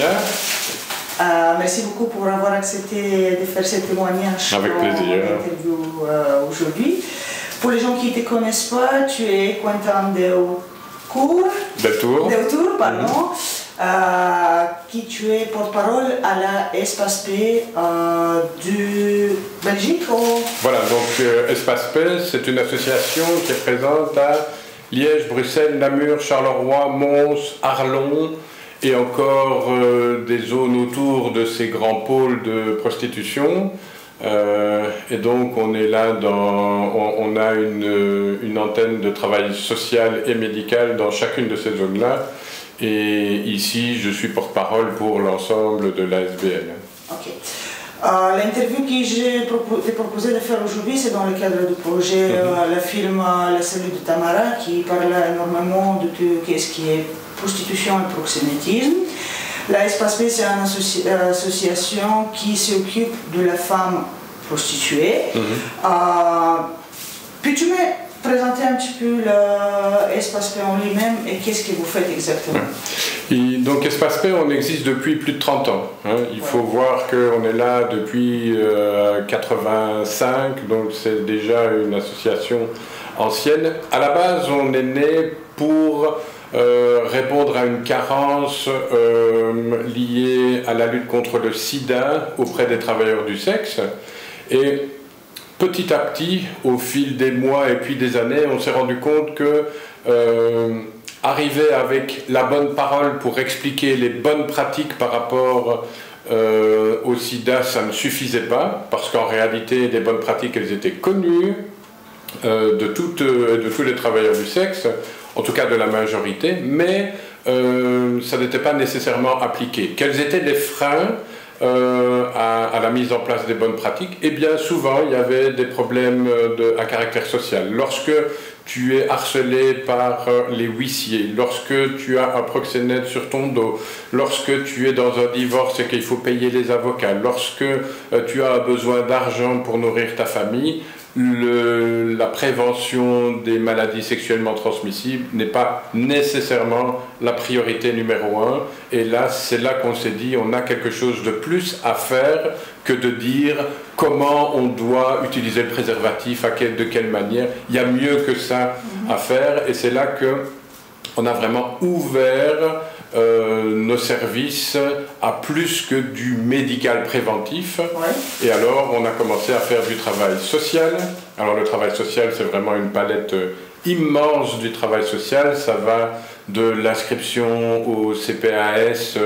bien. Merci beaucoup pour avoir accepté de faire ce témoignage. Avec plaisir. Aujourd'hui. Pour les gens qui ne te connaissent pas, tu es Quentin Deltour, pardon, qui tu es porte-parole à la Espace Paix du Belgique. Voilà, donc Espace Paix, c'est une association qui est présente à Liège, Bruxelles, Namur, Charleroi, Mons, Arlon et encore des zones autour de ces grands pôles de prostitution. Et donc on est là, on a une antenne de travail social et médical dans chacune de ces zones-là. Et ici, je suis porte-parole pour l'ensemble de l'ASBL. Okay. L'interview que j'ai proposé de faire aujourd'hui, c'est dans le cadre du projet le film La cellule de Tamara, qui parle énormément de tout ce qui est prostitution et proxénétisme. La Espace Paix, c'est une association qui s'occupe de la femme prostituée. Peux-tu me présenter un petit peu l'Espace Paix en lui-même et qu'est-ce que vous faites exactement? Donc Espace Paix, on existe depuis plus de 30 ans. Il faut voir qu'on est là depuis 85, donc c'est déjà une association ancienne. À la base, on est né pour répondre à une carence liée à la lutte contre le sida auprès des travailleurs du sexe. Et petit à petit, au fil des mois et puis des années, on s'est rendu compte que arriver avec la bonne parole pour expliquer les bonnes pratiques par rapport au sida, ça ne suffisait pas, parce qu'en réalité, les bonnes pratiques, elles étaient connues de tous les travailleurs du sexe, en tout cas de la majorité, mais ça n'était pas nécessairement appliqué. Quels étaient les freins à la mise en place des bonnes pratiques? Eh bien, souvent, il y avait des problèmes à caractère social. Lorsque tu es harcelé par les huissiers, lorsque tu as un proxénète sur ton dos, lorsque tu es dans un divorce et qu'il faut payer les avocats, lorsque tu as besoin d'argent pour nourrir ta famille, la prévention des maladies sexuellement transmissibles n'est pas nécessairement la priorité numéro 1. Et là, c'est là qu'on s'est dit, on a quelque chose de plus à faire que de dire comment on doit utiliser le préservatif, de quelle manière. Il y a mieux que ça à faire. Et c'est là qu'on a vraiment ouvert nos services à plus que du médical préventif. Et alors on a commencé à faire du travail social. Alors le travail social, c'est vraiment une palette immense du travail social. Ça va de l'inscription au CPAS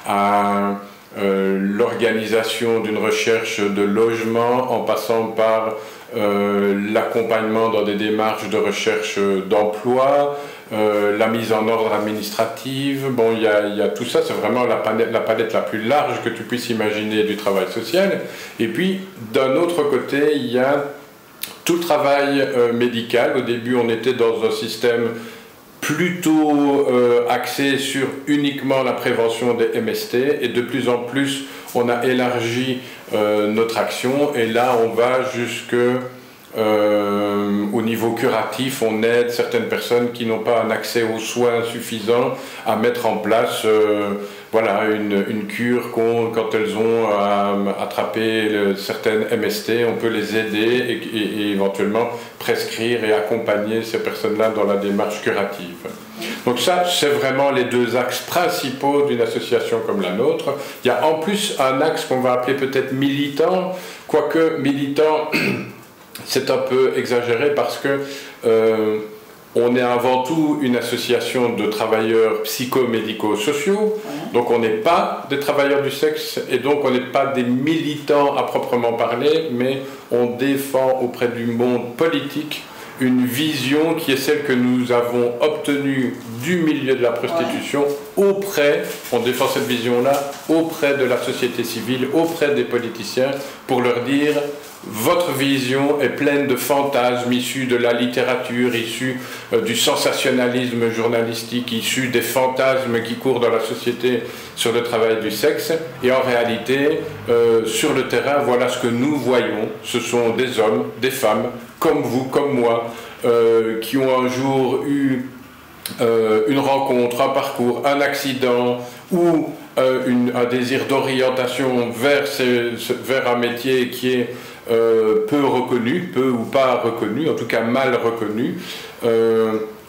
à l'organisation d'une recherche de logement, en passant par l'accompagnement dans des démarches de recherche d'emploi, la mise en ordre administrative. Bon, il y a tout ça, c'est vraiment la palette la plus large que tu puisses imaginer du travail social. Et puis, d'un autre côté, il y a tout le travail médical. Au début, on était dans un système plutôt axé sur uniquement la prévention des MST, et de plus en plus, on a élargi notre action, et là, on va jusque au niveau curatif. On aide certaines personnes qui n'ont pas un accès aux soins suffisants à mettre en place voilà, une cure quand elles ont attrapé certaines MST. On peut les aider et éventuellement prescrire et accompagner ces personnes-là dans la démarche curative. Donc ça, c'est vraiment les deux axes principaux d'une association comme la nôtre. Il y a en plus un axe qu'on va appeler peut-être militant, quoique militant c'est un peu exagéré, parce que on est avant tout une association de travailleurs psychomédico-sociaux, donc on n'est pas des travailleurs du sexe, et donc on n'est pas des militants à proprement parler, mais on défend auprès du monde politique une vision qui est celle que nous avons obtenue du milieu de la prostitution on défend cette vision-là auprès de la société civile, auprès des politiciens, pour leur dire: votre vision est pleine de fantasmes issus de la littérature, issus du sensationnalisme journalistique, issus des fantasmes qui courent dans la société sur le travail du sexe. Et en réalité, sur le terrain, voilà ce que nous voyons. Ce sont des hommes, des femmes, comme vous, comme moi, qui ont un jour eu une rencontre, un parcours, un accident, ou un désir d'orientation vers un métier qui est peu reconnu, peu ou pas reconnu, en tout cas mal reconnu,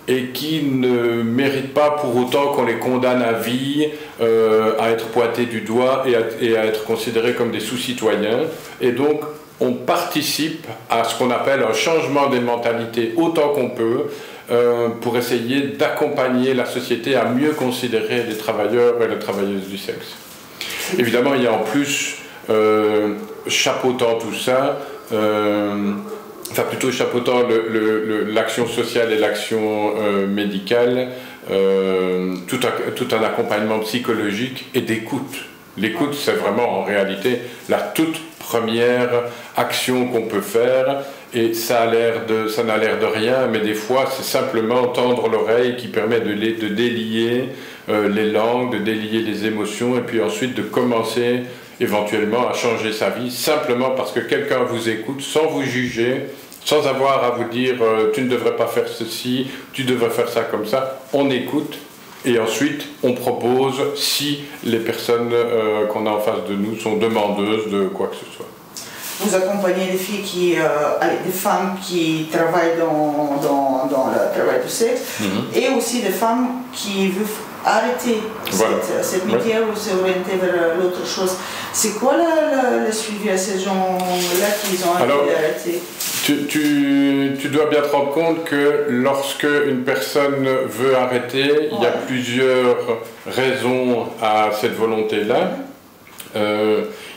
et qui ne méritent pas pour autant qu'on les condamne à vie, à être pointés du doigt et à être considérés comme des sous-citoyens. Et donc, on participe à ce qu'on appelle un changement des mentalités autant qu'on peut, pour essayer d'accompagner la société à mieux considérer les travailleurs et les travailleuses du sexe. Évidemment, il y a en plus, chapeautant tout ça, enfin plutôt chapeautant l'action sociale et l'action médicale, tout un accompagnement psychologique et d'écoute. L'écoute, c'est vraiment en réalité la toute première action qu'on peut faire, et ça n'a l'air de rien, mais des fois c'est simplement tendre l'oreille qui permet de délier les langues, de délier les émotions, et puis ensuite de commencer éventuellement à changer sa vie, simplement parce que quelqu'un vous écoute sans vous juger, sans avoir à vous dire tu ne devrais pas faire ceci, tu devrais faire ça comme ça. On écoute et ensuite on propose si les personnes qu'on a en face de nous sont demandeuses de quoi que ce soit. Vous accompagnez des filles des femmes qui travaillent dans le travail du sexe, et aussi des femmes qui veulent arrêter cette métier ou s'orienter vers l'autre chose. C'est quoi le suivi à ces gens-là qui ont envie d'arrêter? Tu dois bien te rendre compte que lorsque une personne veut arrêter, il y a plusieurs raisons à cette volonté-là.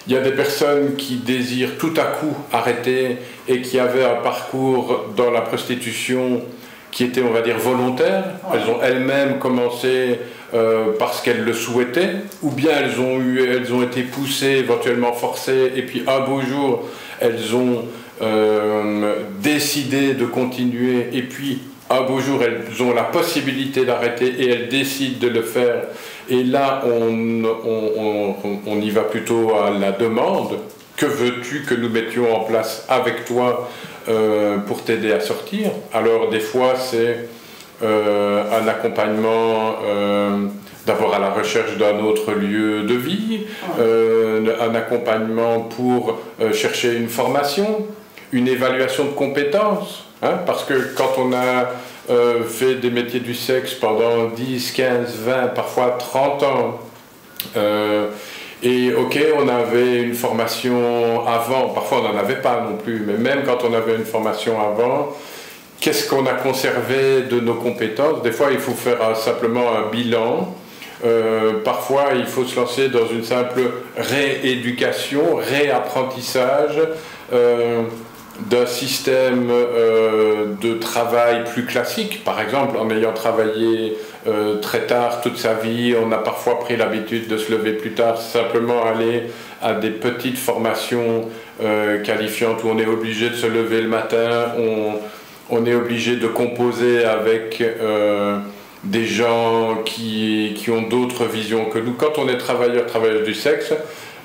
Il y a des personnes qui désirent tout à coup arrêter et qui avaient un parcours dans la prostitution qui était, on va dire, volontaire. Elles ont elles-mêmes commencé parce qu'elles le souhaitaient, ou bien elles ont été poussées, éventuellement forcées, et puis un beau jour, elles ont décidé de continuer, et puis un beau jour, elles ont la possibilité d'arrêter et elles décident de le faire. Et là, on y va plutôt à la demande. Que veux-tu que nous mettions en place avec toi pour t'aider à sortir? Alors, des fois, c'est un accompagnement d'abord à la recherche d'un autre lieu de vie, un accompagnement pour chercher une formation, une évaluation de compétences. Parce que quand on a fait des métiers du sexe pendant 10, 15, 20, parfois 30 ans, et ok, on avait une formation avant, parfois on n'en avait pas non plus, mais même quand on avait une formation avant, qu'est-ce qu'on a conservé de nos compétences? Des fois il faut faire simplement un bilan, parfois il faut se lancer dans une simple rééducation, réapprentissage, d'un système de travail plus classique. Par exemple, en ayant travaillé très tard toute sa vie, on a parfois pris l'habitude de se lever plus tard, simplement aller à des petites formations qualifiantes où on est obligé de se lever le matin, on est obligé de composer avec des gens qui ont d'autres visions que nous. Quand on est travailleur du sexe,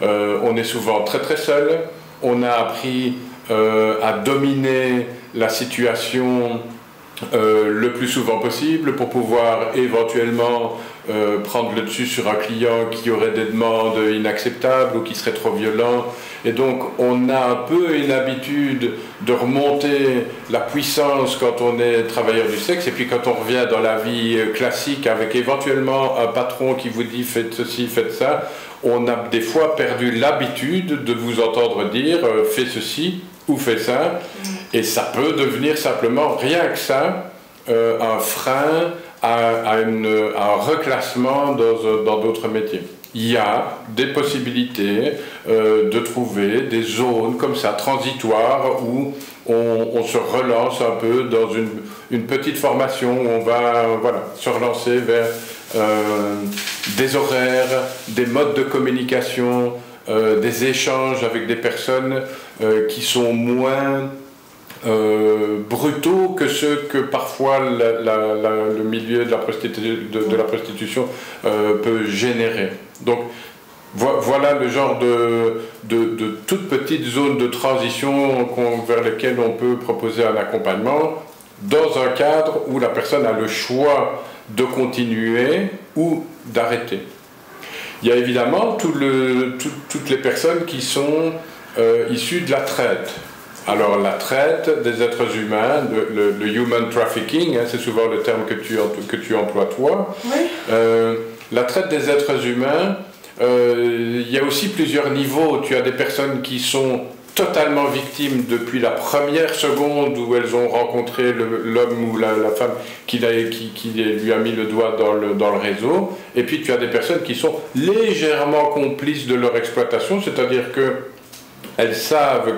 on est souvent très très seul, on a appris à dominer la situation le plus souvent possible pour pouvoir éventuellement prendre le dessus sur un client qui aurait des demandes inacceptables ou qui serait trop violent. Et donc on a un peu une habitude de remonter la puissance quand on est travailleur du sexe, et puis quand on revient dans la vie classique avec éventuellement un patron qui vous dit faites ceci, faites ça, on a des fois perdu l'habitude de vous entendre dire fais ceci ou fais ça, et ça peut devenir simplement, rien que ça, un frein à un reclassement dans d'autres métiers. Il y a des possibilités de trouver des zones comme ça, transitoires, où on se relance un peu dans une petite formation, où on va se relancer vers des horaires, des modes de communication, des échanges avec des personnes qui sont moins brutaux que ceux que parfois le milieu de la prostitution peut générer. Donc voilà le genre de toutes petites zones de transition vers lesquelles on peut proposer un accompagnement dans un cadre où la personne a le choix de continuer ou d'arrêter. Il y a évidemment toutes les personnes qui sont issues de la traite. Alors la traite des êtres humains, le human trafficking, hein, c'est souvent le terme que tu emploies toi. Oui. La traite des êtres humains, il y a aussi plusieurs niveaux. Tu as des personnes qui sont totalement victimes depuis la première seconde où elles ont rencontré l'homme ou la femme qui lui a mis le doigt dans le réseau. Et puis tu as des personnes qui sont légèrement complices de leur exploitation, c'est-à-dire qu'elles savent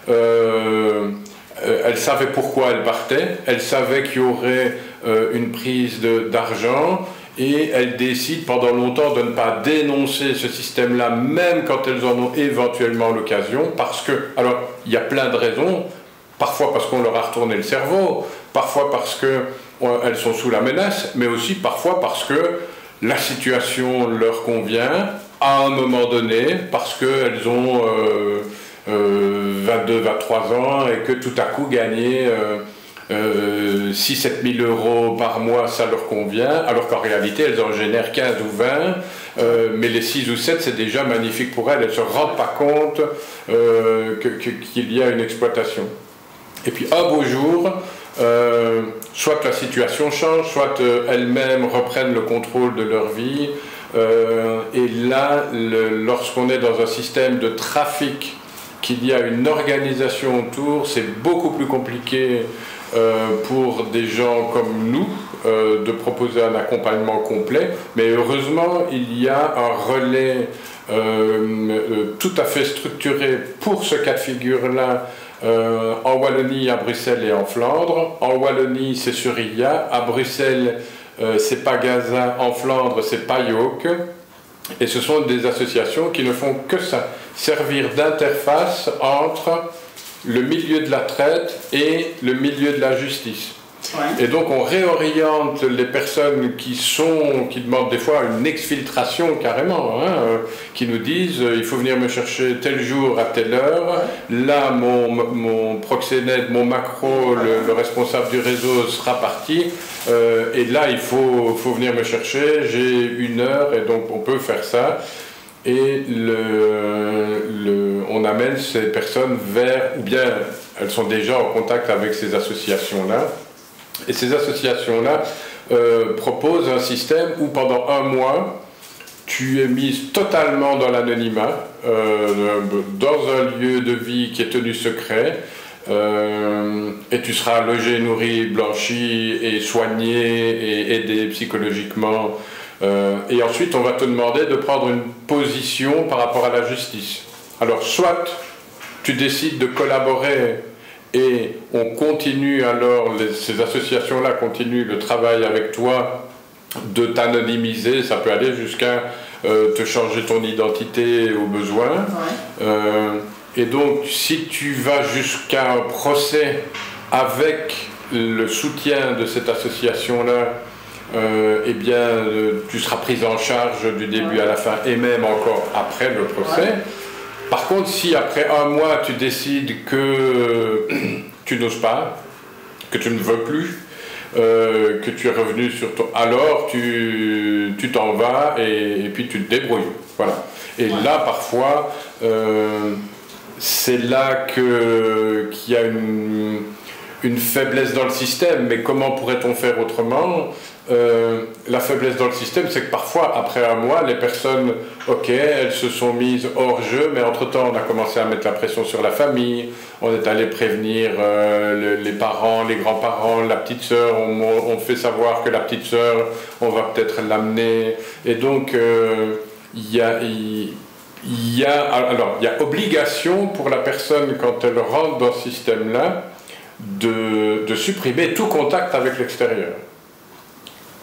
elles savaient pourquoi elles partaient, elles savaient qu'il y aurait une prise d'argent, et elles décident pendant longtemps de ne pas dénoncer ce système-là, même quand elles en ont éventuellement l'occasion, parce que, alors, il y a plein de raisons, parfois parce qu'on leur a retourné le cerveau, parfois parce qu'elles sont sous la menace, mais aussi parfois parce que la situation leur convient, à un moment donné, parce qu'elles ont 22, 23 ans, et que tout à coup gagner 6 7 000 euros par mois, ça leur convient, alors qu'en réalité, elles en génèrent 15 ou 20, mais les 6 ou 7, c'est déjà magnifique pour elles. Elles ne se rendent pas compte qu'il y a une exploitation. Et puis, un beau jour, soit la situation change, soit elles-mêmes reprennent le contrôle de leur vie, et là, lorsqu'on est dans un système de trafic, qu'il y a une organisation autour, c'est beaucoup plus compliqué pour des gens comme nous de proposer un accompagnement complet, mais heureusement il y a un relais tout à fait structuré pour ce cas de figure-là en Wallonie, à Bruxelles et en Flandre. En Wallonie c'est sur Ilia, à Bruxelles c'est pas Gaza, en Flandre c'est pas Yoke, et ce sont des associations qui ne font que ça, servir d'interface entre le milieu de la traite et le milieu de la justice. Ouais. Et donc on réoriente les personnes qui demandent des fois une exfiltration carrément, hein, qui nous disent il faut venir me chercher tel jour à telle heure, ouais. Là mon proxénète, mon macro, le responsable du réseau sera parti, et là il faut venir me chercher, j'ai 1 heure, et donc on peut faire ça. Et on amène ces personnes vers, ou bien elles sont déjà en contact avec ces associations-là, et ces associations-là proposent un système où pendant 1 mois, tu es mise totalement dans l'anonymat, dans un lieu de vie qui est tenu secret, et tu seras logé, nourri, blanchi et soigné et aidé psychologiquement. Et ensuite, on va te demander de prendre une position par rapport à la justice. Alors, soit tu décides de collaborer et on continue, alors ces associations-là continuent le travail avec toi, de t'anonymiser, ça peut aller jusqu'à te changer ton identité au besoin. Ouais. Et donc, si tu vas jusqu'à un procès avec le soutien de cette association-là, eh bien, tu seras prise en charge du début à la fin et même encore après le procès. Ouais. Par contre, si après 1 mois tu décides que tu n'oses pas, que tu ne veux plus, que tu es revenu sur ton... Alors tu t'en vas et puis tu te débrouilles. Voilà. Et ouais. Là, parfois, c'est là qu'il y a une faiblesse dans le système, mais comment pourrait-on faire autrement ? La faiblesse dans le système, c'est que parfois, après 1 mois, les personnes, ok, elles se sont mises hors jeu, mais entre-temps, on a commencé à mettre la pression sur la famille, on est allé prévenir les parents, les grands-parents, la petite sœur, on fait savoir que la petite sœur, on va peut-être l'amener, et donc il y a obligation pour la personne, quand elle rentre dans ce système-là, de supprimer tout contact avec l'extérieur.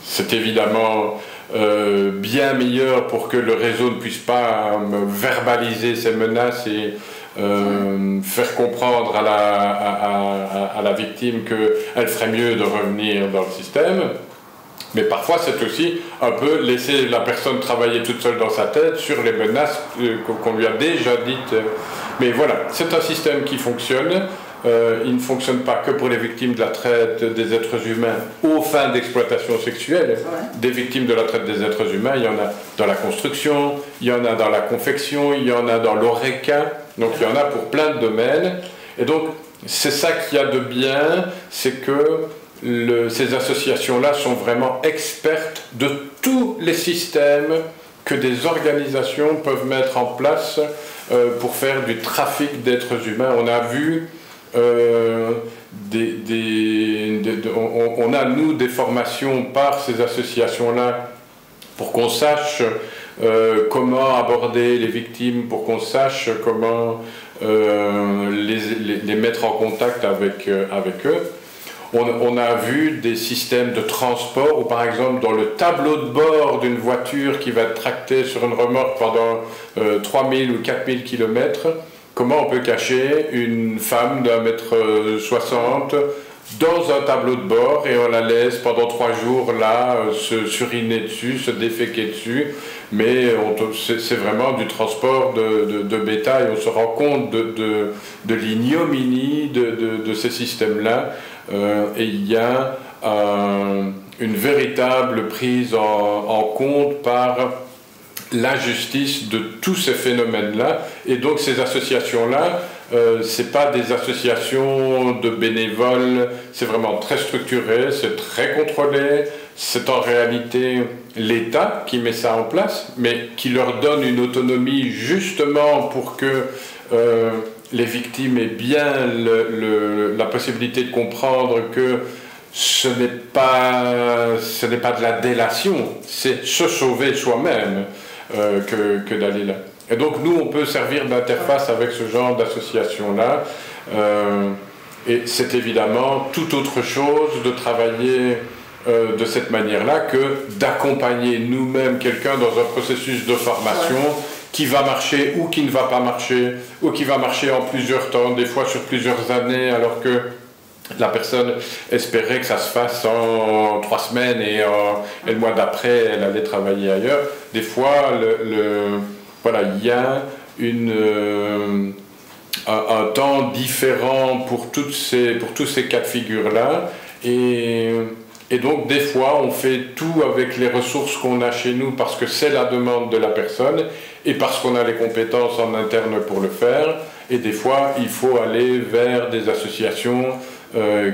C'est évidemment bien meilleur pour que le réseau ne puisse pas verbaliser ses menaces et faire comprendre à la victime qu'elle ferait mieux de revenir dans le système. Mais parfois, c'est aussi un peu laisser la personne travailler toute seule dans sa tête sur les menaces qu'on lui a déjà dites. Mais voilà, c'est un système qui fonctionne. il ne fonctionne pas que pour les victimes de la traite des êtres humains aux fins d'exploitation sexuelle. Des victimes de la traite des êtres humains, il y en a dans la construction, il y en a dans la confection, il y en a dans l'oreca, donc il y en a pour plein de domaines. Et donc, c'est ça qu'il y a de bien, c'est que ces associations-là sont vraiment expertes de tous les systèmes que des organisations peuvent mettre en place pour faire du trafic d'êtres humains. On a vu, on a nous des formations par ces associations-là pour qu'on sache comment aborder les victimes, pour qu'on sache comment les mettre en contact avec eux. On a vu des systèmes de transport où, par exemple, dans le tableau de bord d'une voiture qui va être tractée sur une remorque pendant 3000 ou 4000 km, comment on peut cacher une femme d'1,60 m dans un tableau de bord et on la laisse pendant 3 jours là se suriner dessus, se déféquer dessus, mais c'est vraiment du transport de bétail. On se rend compte de l'ignominie de ces systèmes-là et il y a une véritable prise en compte par l'injustice de tous ces phénomènes-là. Et donc ces associations-là, c'est pas des associations de bénévoles, c'est vraiment très structuré, c'est très contrôlé, c'est en réalité l'État qui met ça en place, mais qui leur donne une autonomie justement pour que les victimes aient bien la possibilité de comprendre que ce n'est pas de la délation, c'est se sauver soi-même que d'aller là. Et donc nous, on peut servir d'interface avec ce genre d'association-là. Et c'est évidemment tout autre chose de travailler de cette manière-là que d'accompagner nous-mêmes quelqu'un dans un processus de formation qui va marcher ou qui ne va pas marcher, ou qui va marcher en plusieurs temps, des fois sur plusieurs années, alors que la personne espérait que ça se fasse en 3 semaines et le mois d'après, elle allait travailler ailleurs. Des fois, voilà, il y a un temps différent pour tous ces cas de figure-là. Et donc, des fois, on fait tout avec les ressources qu'on a chez nous parce que c'est la demande de la personne et parce qu'on a les compétences en interne pour le faire. Et des fois, il faut aller vers des associations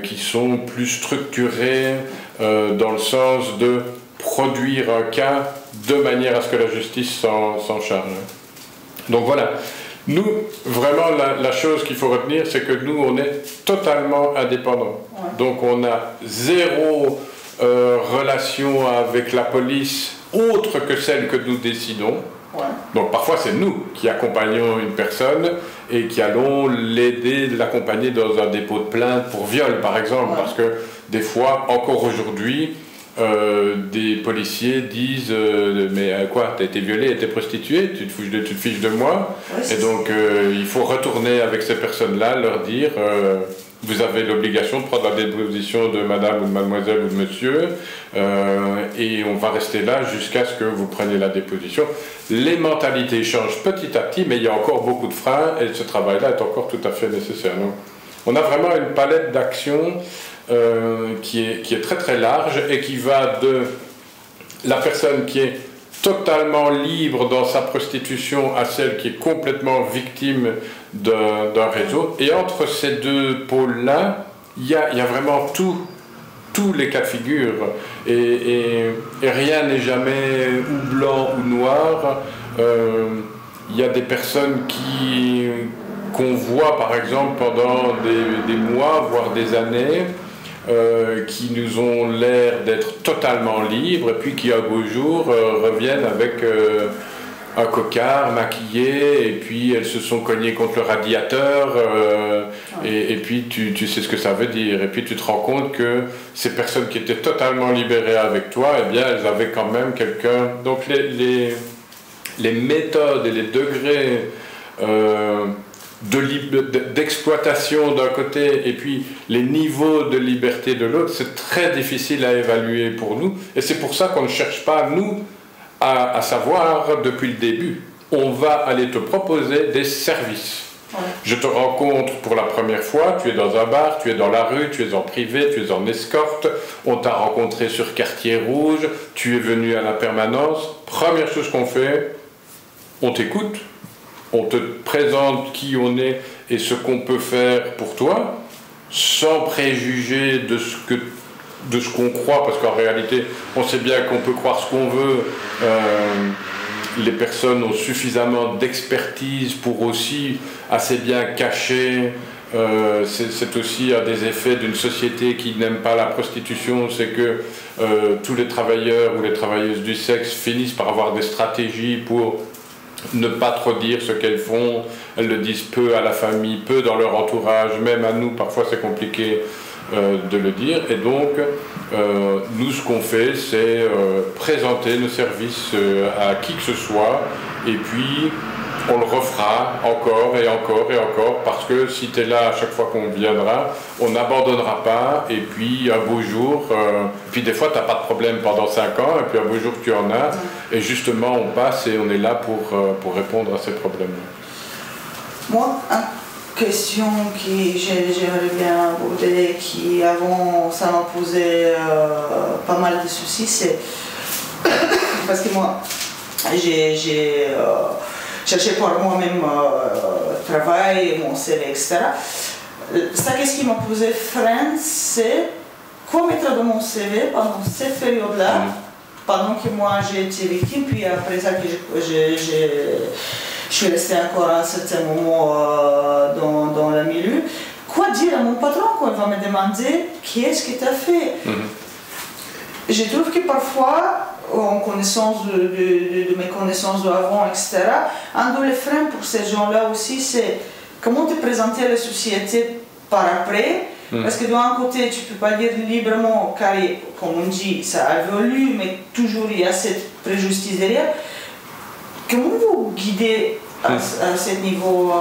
qui sont plus structurées dans le sens de produire un cas de manière à ce que la justice s'en charge. Donc voilà, nous, vraiment, la chose qu'il faut retenir, c'est que nous, on est totalement indépendants. Donc on a zéro relation avec la police autre que celle que nous décidons. Donc parfois c'est nous qui accompagnons une personne et qui allons l'aider, l'accompagner dans un dépôt de plainte pour viol par exemple, parce que des fois, encore aujourd'hui, des policiers disent mais quoi, t'as été violée, t'es prostituée, tu te fiches de moi, et donc il faut retourner avec ces personnes-là, leur dire vous avez l'obligation de prendre la déposition de madame ou de mademoiselle ou de monsieur et on va rester là jusqu'à ce que vous preniez la déposition. Les mentalités changent petit à petit, mais il y a encore beaucoup de freins et ce travail-là est encore tout à fait nécessaire. Donc, on a vraiment une palette d'actions qui est très très large et qui va de la personne qui est totalement libre dans sa prostitution à celle qui est complètement victime d'un réseau. Et entre ces deux pôles-là, il y a vraiment tous les cas de figure. Et rien n'est jamais ou blanc ou noir. Il y a des personnes qu'on voit par exemple pendant des mois, voire des années, qui nous ont l'air d'être totalement libres et puis qui un beau jour reviennent avec un cocard maquillé et puis elles se sont cognées contre le radiateur et puis tu sais ce que ça veut dire et puis tu te rends compte que ces personnes qui étaient totalement libérées avec toi, eh bien elles avaient quand même quelqu'un. Donc les méthodes et les degrés d'exploitation d'un côté et puis les niveaux de liberté de l'autre, c'est très difficile à évaluer pour nous et c'est pour ça qu'on ne cherche pas, nous, à savoir depuis le début. On va aller te proposer des services. Ouais. Je te rencontre pour la première fois, tu es dans un bar, tu es dans la rue, tu es en privé, tu es en escorte, on t'a rencontré sur Quartier Rouge, tu es venu à la permanence. Première chose qu'on fait, on t'écoute, on te présente qui on est et ce qu'on peut faire pour toi, sans préjuger de ce qu'on croit, parce qu'en réalité, on sait bien qu'on peut croire ce qu'on veut. Les personnes ont suffisamment d'expertise pour aussi assez bien cacher. C'est aussi un des effets d'une société qui n'aime pas la prostitution, c'est que tous les travailleurs ou les travailleuses du sexe finissent par avoir des stratégies pour ne pas trop dire ce qu'elles font. Elles le disent peu à la famille, peu dans leur entourage, même à nous, parfois c'est compliqué de le dire. Et donc, nous, ce qu'on fait, c'est présenter nos services à qui que ce soit, et puis on le refera encore et encore et encore, parce que si tu es là à chaque fois qu'on viendra, on n'abandonnera pas, et puis un beau jour, puis des fois tu n'as pas de problème pendant 5 ans, et puis un beau jour tu en as, et justement on passe et on est là pour répondre à ces problèmes-là. Moi, question que j'aimerais bien aborder, qui avant ça m'a posé pas mal de soucis, c'est parce que moi j'ai cherché par moi-même travail, mon CV, etc. Ça, qu'est-ce qui m'a posé frein, c'est quoi mettre dans mon CV pendant cette période-là, pendant que moi j'ai été victime, puis après ça que je suis restée encore à un certain moment dans le milieu. Quoi dire à mon patron quand il va me demander qu'est-ce que tu as fait? Je trouve que parfois, en connaissance de mes connaissances d'avant, etc., un des freins pour ces gens-là aussi, c'est comment te présenter à la société par après. Parce que d'un côté, tu ne peux pas dire librement, car comme on dit, ça a évolué, mais toujours il y a cette préjudice derrière. Comment vous guidez à ce niveau?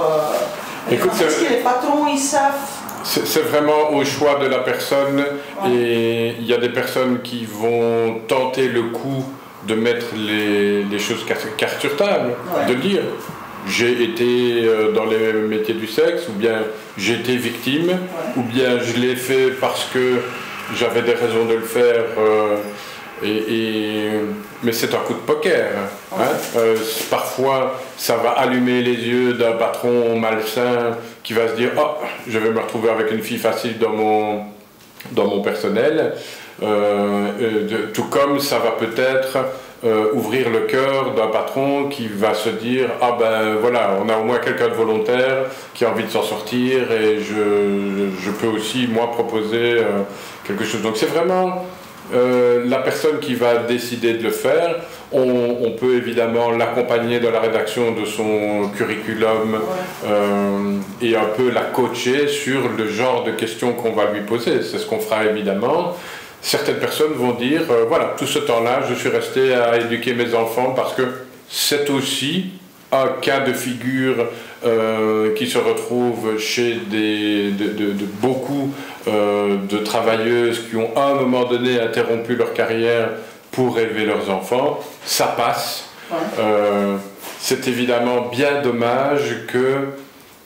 Écoute, est-ce que les patrons, ils savent? C'est vraiment au choix de la personne, et il y a des personnes qui vont tenter le coup de mettre les choses cartes sur table, de dire j'ai été dans les métiers du sexe, ou bien j'ai été victime, ou bien je l'ai fait parce que j'avais des raisons de le faire. Mais c'est un coup de poker. Parfois, ça va allumer les yeux d'un patron malsain qui va se dire « Oh, je vais me retrouver avec une fille facile dans mon personnel. » Tout comme ça va peut-être ouvrir le cœur d'un patron qui va se dire « Ah ben voilà, on a au moins quelqu'un de volontaire qui a envie de s'en sortir et je peux aussi, moi, proposer quelque chose. » Donc c'est vraiment la personne qui va décider de le faire. On peut évidemment l'accompagner dans la rédaction de son curriculum et un peu la coacher sur le genre de questions qu'on va lui poser. C'est ce qu'on fera évidemment. Certaines personnes vont dire, voilà, tout ce temps-là, je suis resté à éduquer mes enfants parce que c'est aussi un cas de figure qui se retrouve chez beaucoup de travailleuses qui ont à un moment donné interrompu leur carrière pour élever leurs enfants. Ça passe. C'est évidemment bien dommage que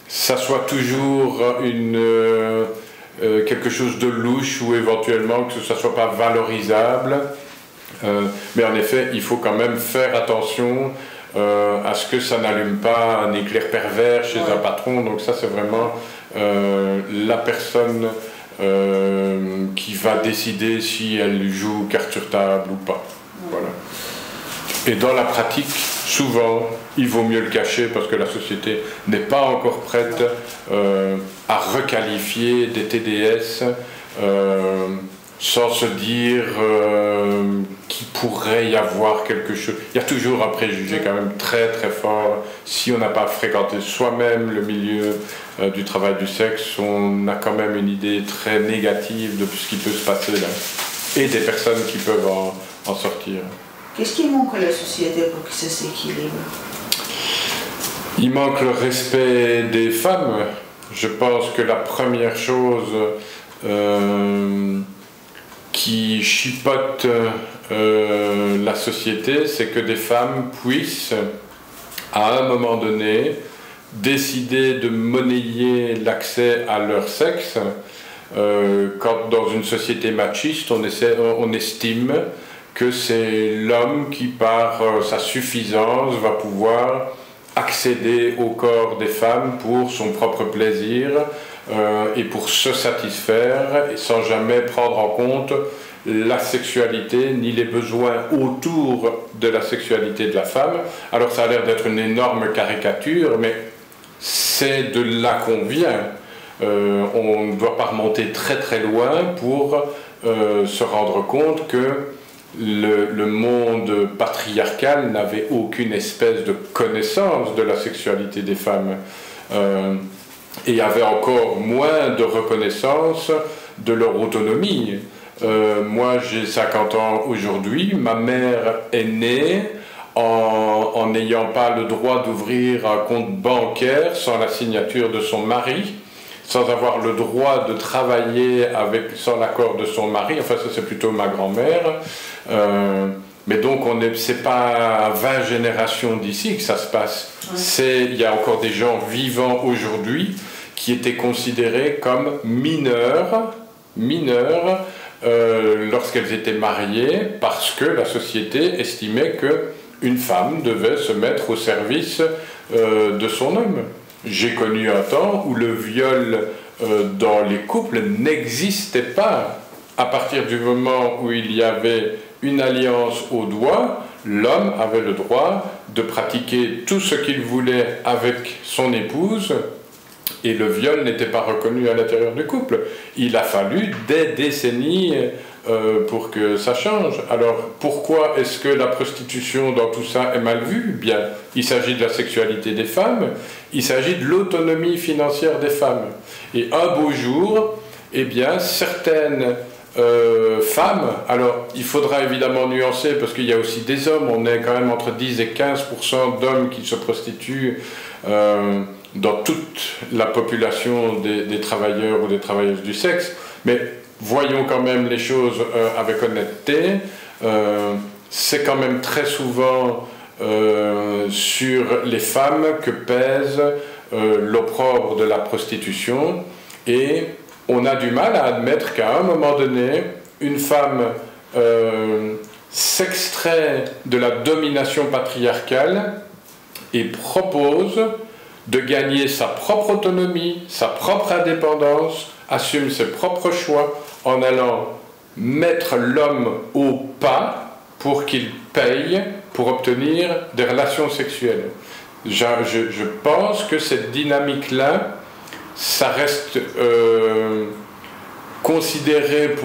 ça soit toujours quelque chose de louche ou éventuellement que ça ne soit pas valorisable. Mais en effet, il faut quand même faire attention à ce que ça n'allume pas un éclair pervers chez un patron. Donc ça, c'est vraiment la personne qui va décider si elle joue carte sur table ou pas. Voilà. Et dans la pratique, souvent, il vaut mieux le cacher parce que la société n'est pas encore prête à requalifier des TDS sans se dire qu'il pourrait y avoir quelque chose. Il y a toujours un préjugé quand même très très fort. Si on n'a pas fréquenté soi-même le milieu du travail du sexe, on a quand même une idée très négative de ce qui peut se passer là. Et des personnes qui peuvent en sortir. Qu'est-ce qui manque à la société pour que ça s'équilibre? Il manque le respect des femmes. Je pense que la première chose qui chipote la société, c'est que des femmes puissent, à un moment donné, décidé de monnayer l'accès à leur sexe, quand dans une société machiste, on estime que c'est l'homme qui, par sa suffisance, va pouvoir accéder au corps des femmes pour son propre plaisir et pour se satisfaire, et sans jamais prendre en compte la sexualité ni les besoins autour de la sexualité de la femme. Alors ça a l'air d'être une énorme caricature, mais c'est de là qu'on vient. On ne doit pas remonter très très loin pour se rendre compte que le monde patriarcal n'avait aucune espèce de connaissance de la sexualité des femmes et avait encore moins de reconnaissance de leur autonomie. Moi j'ai 50 ans aujourd'hui, ma mère est née en n'ayant pas le droit d'ouvrir un compte bancaire sans la signature de son mari, sans avoir le droit de travailler sans l'accord de son mari. Enfin ça c'est plutôt ma grand-mère, mais donc c'est pas à 20 générations d'ici que ça se passe. Il y a encore des gens vivants aujourd'hui qui étaient considérés comme mineurs lorsqu'elles étaient mariées, parce que la société estimait qu'une femme devait se mettre au service de son homme. J'ai connu un temps où le viol dans les couples n'existait pas. À partir du moment où il y avait une alliance au doigt, l'homme avait le droit de pratiquer tout ce qu'il voulait avec son épouse, et le viol n'était pas reconnu à l'intérieur du couple. Il a fallu des décennies pour que ça change. Alors pourquoi est-ce que la prostitution dans tout ça est mal vue? Bien, il s'agit de la sexualité des femmes, il s'agit de l'autonomie financière des femmes. Et un beau jour, eh bien, certaines femmes, alors il faudra évidemment nuancer parce qu'il y a aussi des hommes, on est quand même entre 10 et 15% d'hommes qui se prostituent dans toute la population des travailleurs ou des travailleuses du sexe, mais voyons quand même les choses avec honnêteté. C'est quand même très souvent sur les femmes que pèse l'opprobre de la prostitution, et on a du mal à admettre qu'à un moment donné, une femme s'extrait de la domination patriarcale et propose de gagner sa propre autonomie, sa propre indépendance, assume ses propres choix en allant mettre l'homme au pas pour qu'il paye pour obtenir des relations sexuelles. Je pense que cette dynamique-là, ça reste considéré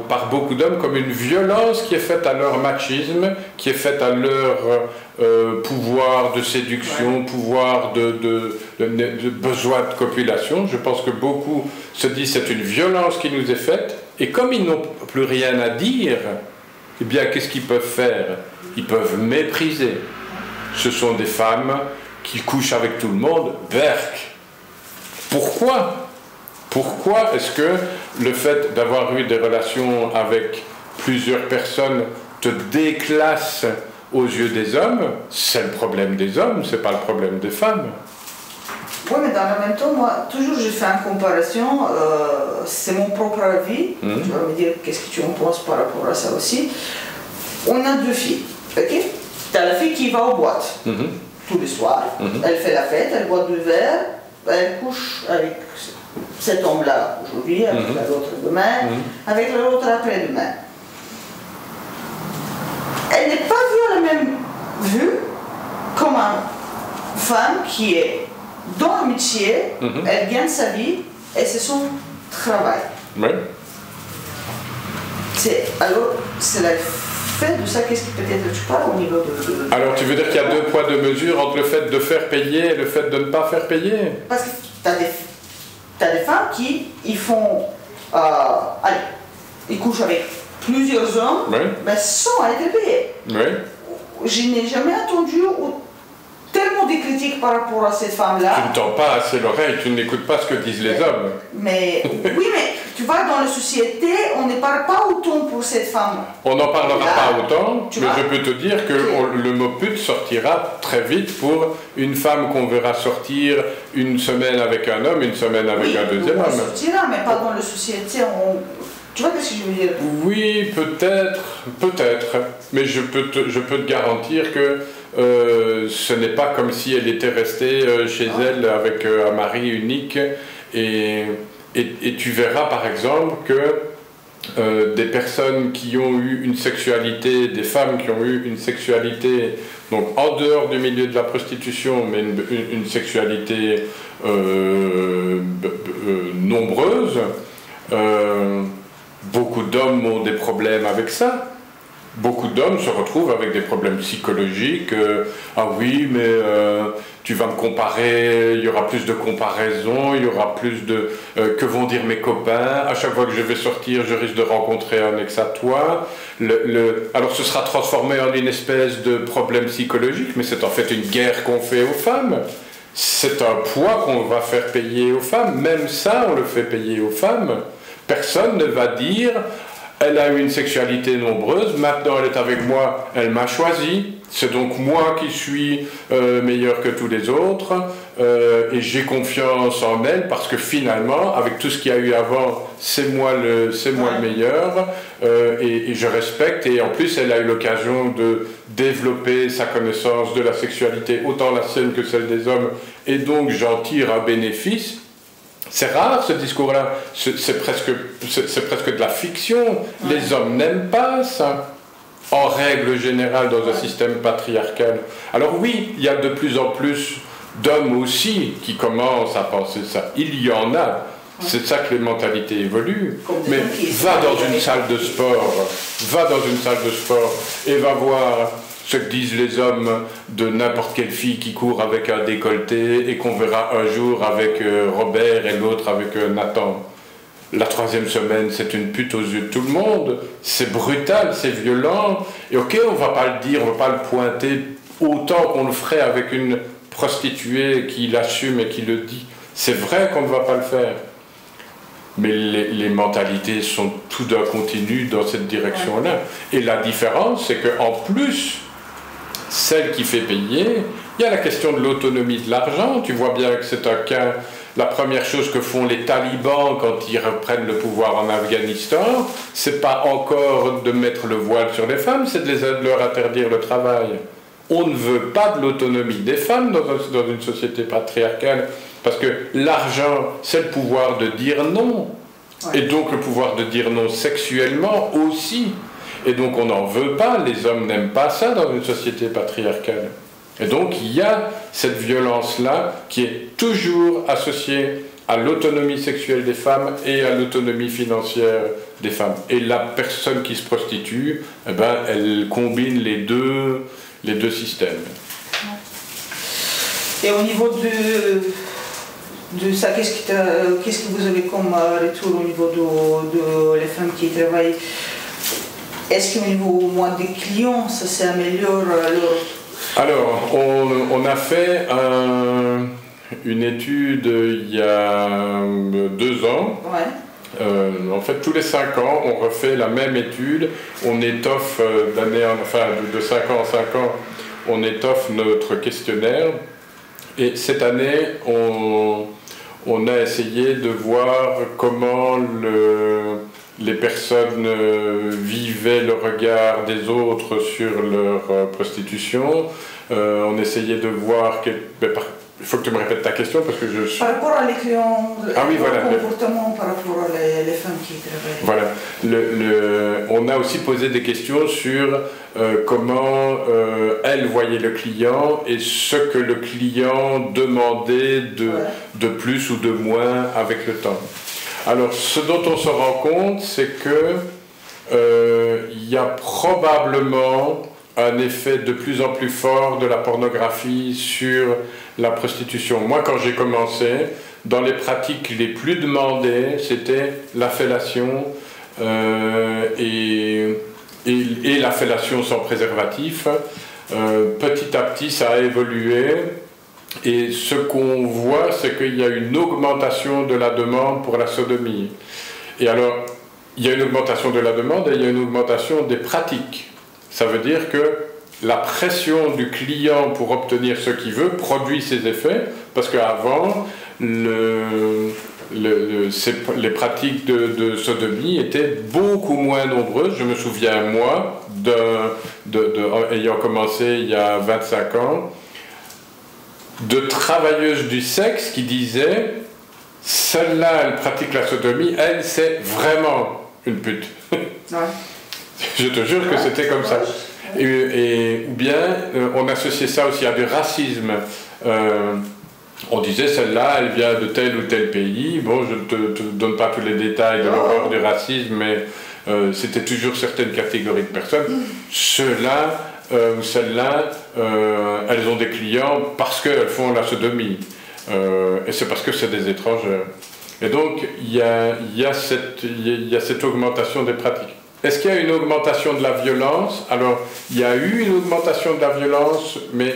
par beaucoup d'hommes comme une violence qui est faite à leur machisme, qui est faite à leur pouvoir de séduction, pouvoir de besoin de copulation. Je pense que beaucoup se disent c'est une violence qui nous est faite, et comme ils n'ont plus rien à dire, eh bien qu'est-ce qu'ils peuvent faire? Ils peuvent mépriser. Ce sont des femmes qui couchent avec tout le monde. Berk. Pourquoi? Pourquoi est-ce que le fait d'avoir eu des relations avec plusieurs personnes te déclasse aux yeux des hommes? C'est le problème des hommes, c'est pas le problème des femmes. Oui, mais dans le même temps, moi, toujours je fais une comparaison, c'est mon propre avis, tu vas me dire qu'est-ce que tu en penses par rapport à ça aussi. On a deux filles, ok? Tu as la fille qui va aux boîtes tous les soirs, elle fait la fête, elle boit du verre, elle couche avec cet homme-là aujourd'hui, avec l'autre demain, avec l'autre après-demain. Elle n'est pas vue à la même vue comme une femme qui est dans le métier, elle gagne sa vie et c'est son travail. Oui. Alors, c'est la fait de ça, qu'est-ce que peut-être tu parles au niveau de... Alors tu veux dire qu'il y a deux poids, deux mesures entre le fait de faire payer et le fait de ne pas faire payer? Parce que tu as des femmes qui ils font... allez, ils couchent avec plusieurs hommes, mais sans être payés. Oui. Je n'ai jamais entendu tellement de critiques par rapport à cette femme-là. Tu ne tends pas assez l'oreille, tu n'écoutes pas ce que disent les hommes. Mais oui, mais tu vois, dans la société, on ne parle pas autant pour cette femme. On n'en parlera Là, pas autant, mais vois? je peux te dire que le mot pute sortira très vite pour une femme qu'on verra sortir une semaine avec un homme, une semaine avec un deuxième homme. On sortira, mais pas dans la société. Tu vois ce que je veux dire? Oui, peut-être, mais je peux te garantir que ce n'est pas comme si elle était restée chez elle avec un mari unique et tu verras par exemple que des personnes qui ont eu une sexualité, des femmes qui ont eu une sexualité donc en dehors du milieu de la prostitution, mais une sexualité nombreuse, beaucoup d'hommes ont des problèmes avec ça. Beaucoup d'hommes se retrouvent avec des problèmes psychologiques. Ah oui, mais tu vas me comparer, il y aura plus de comparaisons, il y aura plus de... que vont dire mes copains? À chaque fois que je vais sortir, je risque de rencontrer un ex à toi. Alors ce sera transformé en une espèce de problème psychologique, mais c'est en fait une guerre qu'on fait aux femmes. C'est un poids qu'on va faire payer aux femmes. Même ça, on le fait payer aux femmes. Personne ne va dire... Elle a eu une sexualité nombreuse, maintenant elle est avec moi, elle m'a choisi, c'est donc moi qui suis meilleur que tous les autres, et j'ai confiance en elle parce que finalement, avec tout ce qu'il y a eu avant, c'est moi le meilleur, et je respecte, et en plus elle a eu l'occasion de développer sa connaissance de la sexualité, autant la sienne que celle des hommes, et donc j'en tire un bénéfice. C'est rare ce discours-là, c'est presque de la fiction. Les hommes n'aiment pas ça, en règle générale dans un système patriarcal. Alors oui, il y a de plus en plus d'hommes aussi qui commencent à penser ça. Il y en a, c'est ça que les mentalités évoluent. Mais va dans une salle de sport, et va voir ce que disent les hommes de n'importe quelle fille qui court avec un décolleté et qu'on verra un jour avec Robert et l'autre avec Nathan. La troisième semaine, c'est une pute aux yeux de tout le monde. C'est brutal, c'est violent. Et ok, on ne va pas le dire, on ne va pas le pointer autant qu'on le ferait avec une prostituée qui l'assume et qui le dit. C'est vrai qu'on ne va pas le faire. Mais les mentalités sont tout d'un continu dans cette direction-là. Et la différence, c'est qu'en plus... celle qui fait payer, il y a la question de l'autonomie de l'argent. Tu vois bien que c'est un cas, la première chose que font les talibans quand ils reprennent le pouvoir en Afghanistan, c'est pas encore de mettre le voile sur les femmes, c'est de leur interdire le travail. On ne veut pas de l'autonomie des femmes dans une société patriarcale, parce que l'argent, c'est le pouvoir de dire non, et donc le pouvoir de dire non sexuellement aussi. Et donc on n'en veut pas, les hommes n'aiment pas ça dans une société patriarcale. Et donc il y a cette violence-là qui est toujours associée à l'autonomie sexuelle des femmes et à l'autonomie financière des femmes. Et la personne qui se prostitue, eh ben, elle combine les deux systèmes. Et au niveau de ça, qu'est-ce que vous avez comme retour au niveau de les femmes qui travaillent? Est-ce qu'au niveau au moins des clients, ça s'améliore? Alors, on a fait une étude il y a 2 ans. Ouais. En fait, tous les 5 ans, on refait la même étude. On étoffe de 5 ans en 5 ans, on étoffe notre questionnaire. Et cette année, on a essayé de voir comment les personnes vivaient le regard des autres sur leur prostitution. On essayait de voir... Il faut que tu me répètes ta question parce que je suis... Par rapport à les clients, comportement par rapport à les femmes qui travaillent. Voilà. On a aussi posé des questions sur comment elles voyaient le client et ce que le client demandait de plus ou de moins avec le temps. Alors, ce dont on se rend compte, c'est que il y a probablement un effet de plus en plus fort de la pornographie sur la prostitution. Moi, quand j'ai commencé, dans les pratiques les plus demandées, c'était la fellation et la fellation sans préservatif. Petit à petit, ça a évolué. Et ce qu'on voit, c'est qu'il y a une augmentation de la demande pour la sodomie. Et alors, il y a une augmentation de la demande et il y a une augmentation des pratiques. Ça veut dire que la pression du client pour obtenir ce qu'il veut produit ses effets, parce qu'avant, les pratiques de sodomie étaient beaucoup moins nombreuses. Je me souviens, moi, ayant commencé il y a 25 ans, de travailleuses du sexe qui disaient « celle-là, elle pratique la sodomie, elle, c'est vraiment une pute. » Je te jure que c'était comme ça. Ou bien, on associait ça aussi à du racisme. On disait, celle-là, elle vient de tel ou tel pays. Bon, je ne te donne pas tous les détails de l'horreur du racisme, mais c'était toujours certaines catégories de personnes. Ceux-là ou celles-là, elles ont des clients parce qu'elles font la sodomie. Et c'est parce que c'est des étrangers. Et donc, il y a cette augmentation des pratiques. Est-ce qu'il y a une augmentation de la violence? Alors, il y a eu une augmentation de la violence, mais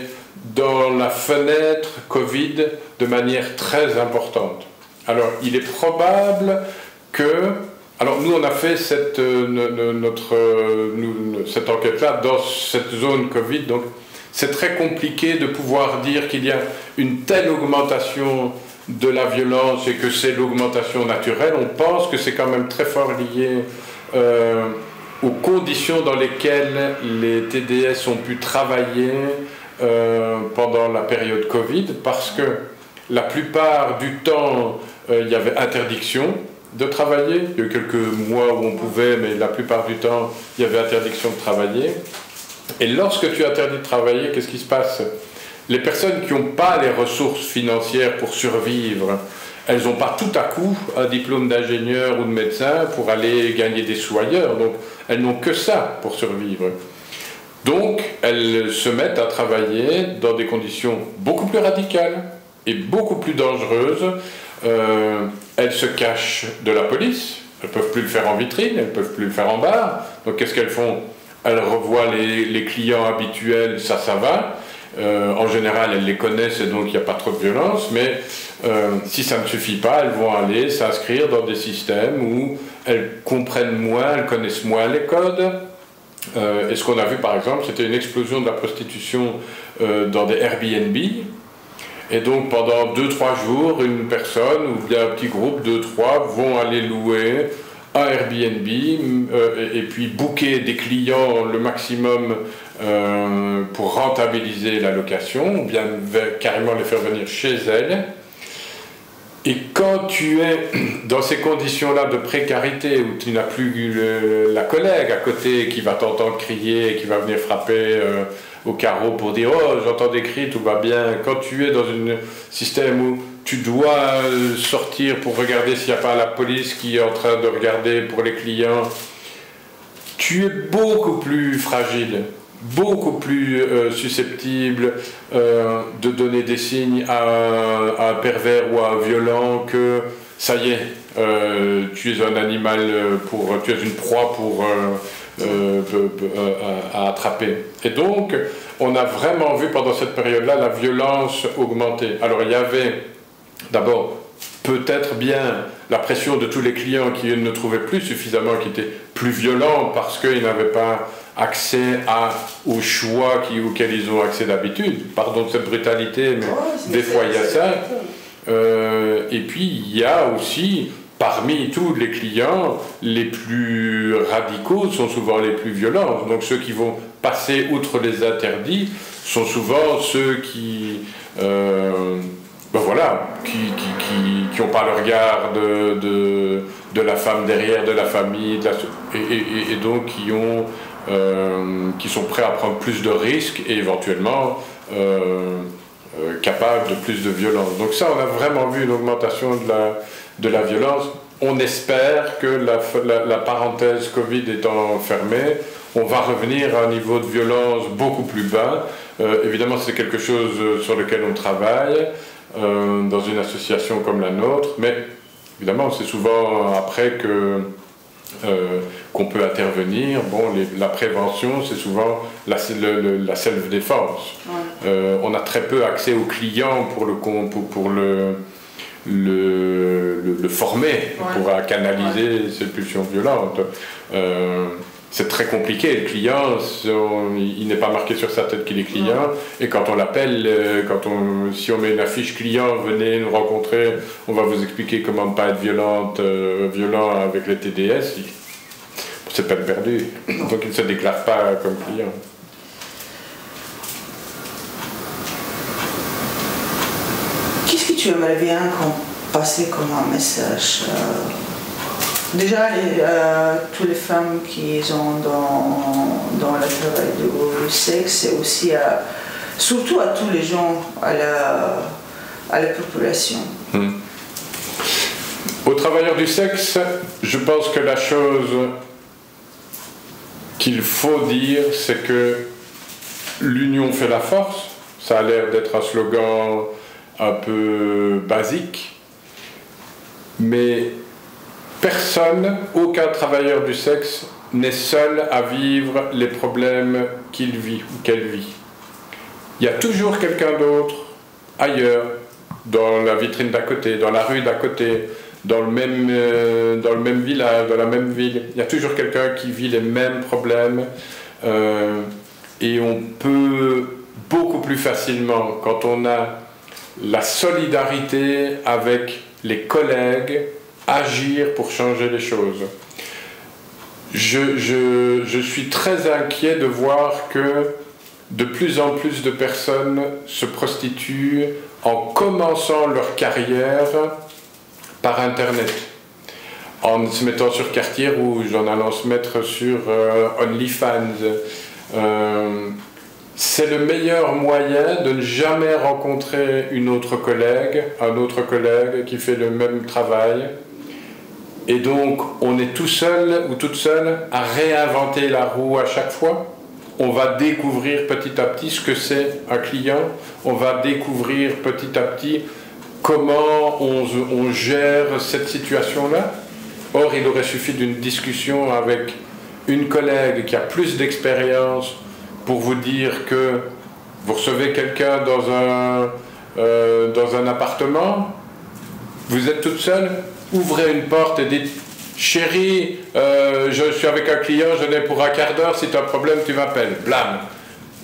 dans la fenêtre Covid de manière très importante. Alors, il est probable que... Alors, nous, on a fait cette enquête-là dans cette zone Covid, donc c'est très compliqué de pouvoir dire qu'il y a une telle augmentation de la violence et que c'est l'augmentation naturelle. On pense que c'est quand même très fort lié aux conditions dans lesquelles les TDS ont pu travailler pendant la période Covid, parce que la plupart du temps, il y avait interdiction de travailler. Il y a eu quelques mois où on pouvait, mais la plupart du temps, il y avait interdiction de travailler. Et lorsque tu interdis de travailler, qu'est-ce qui se passe? Les personnes qui n'ont pas les ressources financières pour survivre, elles n'ont pas tout à coup un diplôme d'ingénieur ou de médecin pour aller gagner des sous ailleurs. Donc, elles n'ont que ça pour survivre. Donc, elles se mettent à travailler dans des conditions beaucoup plus radicales et beaucoup plus dangereuses. Elles se cachent de la police. Elles ne peuvent plus le faire en vitrine, elles ne peuvent plus le faire en bar. Donc, qu'est-ce qu'elles font? Elles revoient les clients habituels, ça va. En général, elles les connaissent et donc il n'y a pas trop de violence, mais si ça ne suffit pas, elles vont aller s'inscrire dans des systèmes où elles comprennent moins, elles connaissent moins les codes. Et ce qu'on a vu par exemple, c'était une explosion de la prostitution dans des Airbnb. Et donc pendant 2-3 jours, une personne ou bien un petit groupe, 2-3, vont aller louer un Airbnb et puis booker des clients le maximum pour rentabiliser la location, ou bien carrément les faire venir chez elles. Et quand tu es dans ces conditions-là de précarité, où tu n'as plus la collègue à côté qui va t'entendre crier, qui va venir frapper au carreau pour dire « Oh, j'entends des cris, tout va bien », quand tu es dans un système où tu dois sortir pour regarder s'il n'y a pas la police qui est en train de regarder pour les clients, tu es beaucoup plus fragile, beaucoup plus susceptible de donner des signes à un pervers ou à un violent que ça y est, tu es un animal, tu es une proie à attraper. Et donc, on a vraiment vu pendant cette période-là la violence augmenter. Alors il y avait d'abord peut-être bien la pression de tous les clients qui ne trouvaient plus suffisamment, qui étaient plus violents parce qu'ils n'avaient pas accès au choix auquel ils ont accès d'habitude. Pardon de cette brutalité, mais des fois il y a ça. Et puis il y a aussi, parmi tous les clients, les plus radicaux sont souvent les plus violents. Donc ceux qui vont passer outre les interdits sont souvent ceux qui... qui n'ont pas le regard de la femme derrière, de la famille, et donc qui sont prêts à prendre plus de risques et éventuellement capables de plus de violence. Donc ça, on a vraiment vu une augmentation de la violence. On espère que la parenthèse Covid étant fermée, on va revenir à un niveau de violence beaucoup plus bas. Évidemment, c'est quelque chose sur lequel on travaille dans une association comme la nôtre, mais évidemment, c'est souvent après qu'on peut intervenir. Bon, la prévention, c'est souvent la self-défense. Ouais. On a très peu accès aux clients pour le former, pourra canaliser ces pulsions violentes. C'est très compliqué, le client, il n'est pas marqué sur sa tête qu'il est client, et quand on l'appelle, si on met une affiche client, venez nous rencontrer, on va vous expliquer comment ne pas être violent avec les TDS, c'est peine perdue, donc il ne se déclare pas comme client. Qu'est-ce que tu aimerais bien passer comme un message? Déjà, toutes les femmes qui sont dans le travail du sexe, et aussi surtout à tous les gens, à la population. Aux travailleurs du sexe, je pense que la chose qu'il faut dire, c'est que l'union fait la force. Ça a l'air d'être un slogan un peu basique, mais personne, aucun travailleur du sexe n'est seul à vivre les problèmes qu'il vit ou qu'elle vit. Il y a toujours quelqu'un d'autre ailleurs, dans la vitrine d'à côté, dans la rue d'à côté, dans le même village, dans la même ville. Il y a toujours quelqu'un qui vit les mêmes problèmes et on peut beaucoup plus facilement, quand on a la solidarité avec les collègues, agir pour changer les choses. Je suis très inquiet de voir que de plus en plus de personnes se prostituent en commençant leur carrière par Internet, en se mettant sur Quartier Rouge, en allant se mettre sur OnlyFans. C'est le meilleur moyen de ne jamais rencontrer un autre collègue qui fait le même travail. Et donc, on est tout seul ou toute seule à réinventer la roue à chaque fois. On va découvrir petit à petit ce que c'est un client. On va découvrir petit à petit comment on gère cette situation-là. Or, il aurait suffi d'une discussion avec une collègue qui a plus d'expérience pour vous dire que vous recevez quelqu'un dans un appartement, vous êtes toute seule, ouvrez une porte et dites « Chérie, je suis avec un client, je l'ai pour un quart d'heure, si tu as un problème, tu m'appelles. » Blam.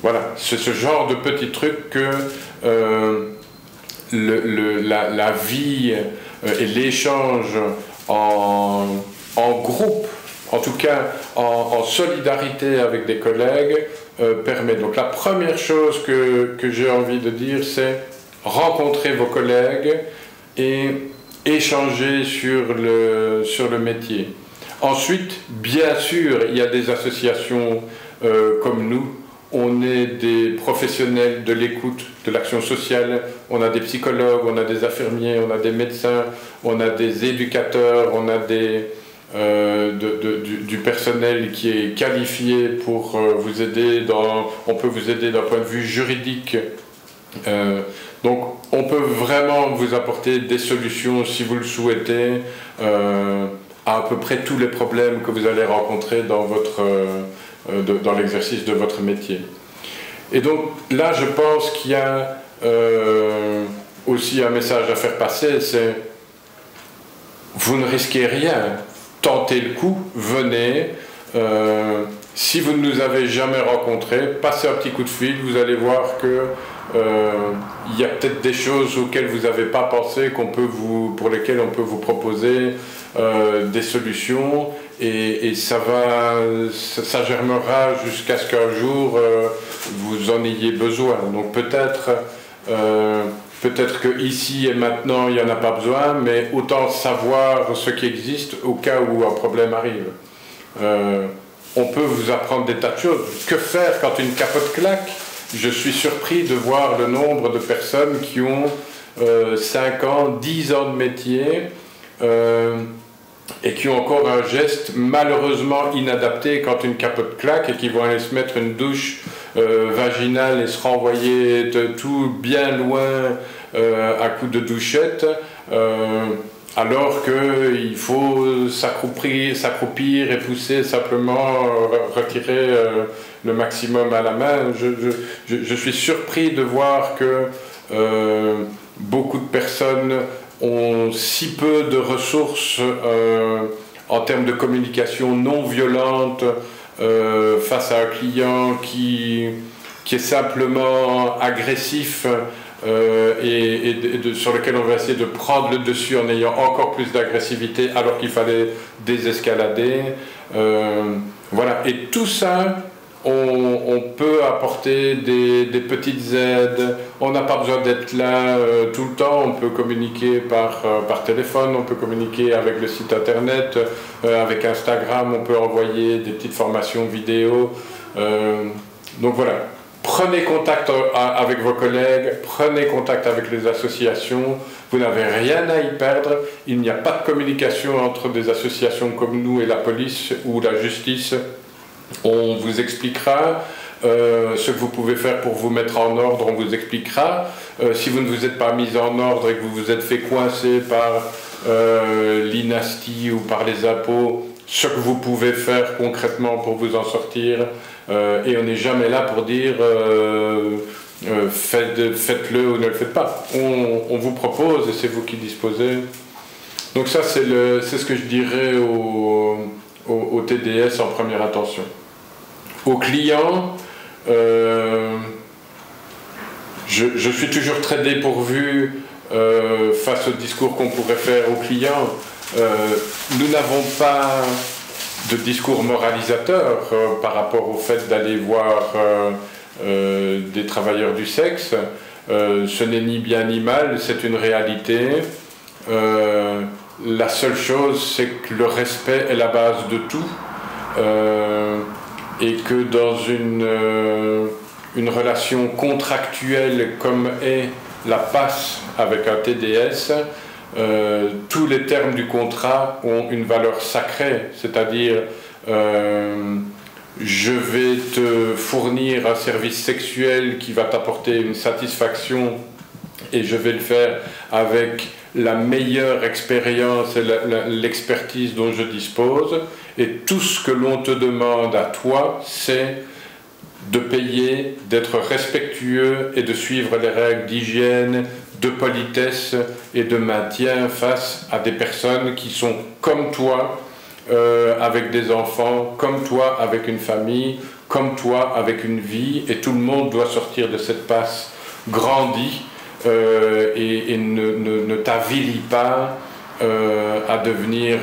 Voilà, c'est ce genre de petits trucs que la vie et l'échange en groupe, en tout cas en solidarité avec des collègues, permet. Donc la première chose que j'ai envie de dire, c'est rencontrer vos collègues et échanger sur le métier. Ensuite, bien sûr, il y a des associations comme nous. On est des professionnels de l'écoute, de l'action sociale, on a des psychologues, on a des infirmiers, on a des médecins, on a des éducateurs, on a du personnel qui est qualifié pour vous aider, on peut vous aider d'un point de vue juridique. Donc on peut vraiment vous apporter des solutions si vous le souhaitez à peu près tous les problèmes que vous allez rencontrer dans l'exercice de votre métier. Et donc là je pense qu'il y a aussi un message à faire passer, c'est vous ne risquez rien, tentez le coup, venez. Si vous ne nous avez jamais rencontrés, passez un petit coup de fil, vous allez voir que il y a peut-être des choses auxquelles vous n'avez pas pensé, pour lesquelles on peut vous proposer des solutions, et ça germera jusqu'à ce qu'un jour vous en ayez besoin. Donc peut-être que ici et maintenant il n'y en a pas besoin, mais autant savoir ce qui existe au cas où un problème arrive. On peut vous apprendre des tas de choses. Que faire quand une capote claque? Je suis surpris de voir le nombre de personnes qui ont 5 ans, 10 ans de métier et qui ont encore un geste malheureusement inadapté quand une capote claque, et qui vont aller se mettre une douche vaginale et se renvoyer tout bien loin à coups de douchette, alors qu'il faut s'accroupir et pousser simplement, retirer le maximum à la main. Je suis surpris de voir que beaucoup de personnes ont si peu de ressources en termes de communication non violente face à un client qui est simplement agressif sur lequel on va essayer de prendre le dessus en ayant encore plus d'agressivité alors qu'il fallait désescalader. Voilà. Et tout ça, on peut apporter des petites aides. On n'a pas besoin d'être là tout le temps. On peut communiquer par téléphone, on peut communiquer avec le site internet, avec Instagram, on peut envoyer des petites formations vidéo. Donc voilà. Prenez contact avec vos collègues, prenez contact avec les associations, vous n'avez rien à y perdre, il n'y a pas de communication entre des associations comme nous et la police ou la justice. On vous expliquera ce que vous pouvez faire pour vous mettre en ordre, on vous expliquera. Si vous ne vous êtes pas mis en ordre et que vous vous êtes fait coincer par l'INASTI ou par les impôts, ce que vous pouvez faire concrètement pour vous en sortir. Et on n'est jamais là pour dire faites-le ou ne le faites pas. On vous propose et c'est vous qui disposez. Donc ça, c'est ce que je dirais au TDS en première intention. Aux clients, je suis toujours très dépourvu face au discours qu'on pourrait faire aux clients. Nous n'avons pas de discours moralisateur par rapport au fait d'aller voir des travailleurs du sexe. Ce n'est ni bien ni mal, c'est une réalité. La seule chose, c'est que le respect est la base de tout. Et que dans une relation contractuelle comme est la PAS avec un TDS, tous les termes du contrat ont une valeur sacrée, c'est-à-dire je vais te fournir un service sexuel qui va t'apporter une satisfaction et je vais le faire avec la meilleure expérience et l'expertise dont je dispose, et tout ce que l'on te demande à toi, c'est de payer, d'être respectueux et de suivre les règles d'hygiène, de politesse et de maintien face à des personnes qui sont comme toi, avec des enfants, comme toi avec une famille, comme toi avec une vie, et tout le monde doit sortir de cette passe grandi et ne t'avilie pas à devenir